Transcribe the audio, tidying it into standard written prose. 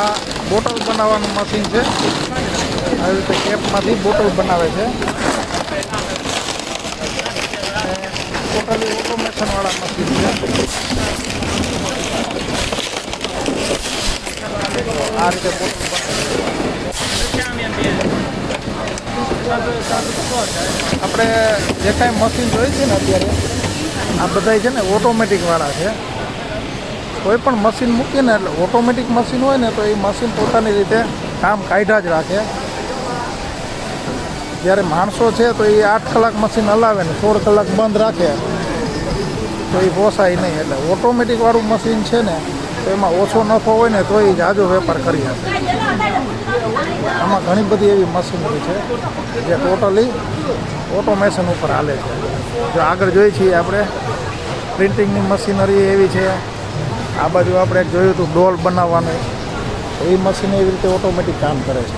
આ બોટલ બનાવવાનું મશીન છે. આવી રીતે કેપમાંથી બોટલ બનાવે છે. ટોટલી ઓટોમેશનવાળા મશીન છે. આ રીતે બોટલ આપણે જે કાંઈ મશીન જોઈએ છે ને અત્યારે આ બધા છે ને ઓટોમેટિકવાળા છે. કોઈ પણ મશીન મૂકીએ ને એટલે ઓટોમેટિક મશીન હોય ને તો એ મશીન પોતાની રીતે કામ કાઢ્યા જ રાખે. જ્યારે માણસો છે તો એ 8 કલાક મશીન હલાવે ને 16 કલાક બંધ રાખે તો એ પોસાય નહીં. એટલે ઓટોમેટિકવાળું મશીન છે ને તો એમાં ઓછો નફો હોય ને તો એ જાજો વેપાર કરી શકે. આમાં ઘણી બધી એવી મશીનરી છે જે ટોટલી ઓટોમેશન ઉપર હાલે છે. જો આગળ જોઈએ છીએ આપણે પ્રિન્ટિંગની મશીનરી એવી છે. આ બાજુ આપણે જોયું હતું ડોલ બનાવવાનું, એ મશીન એવી રીતે ઓટોમેટિક કામ કરે છે.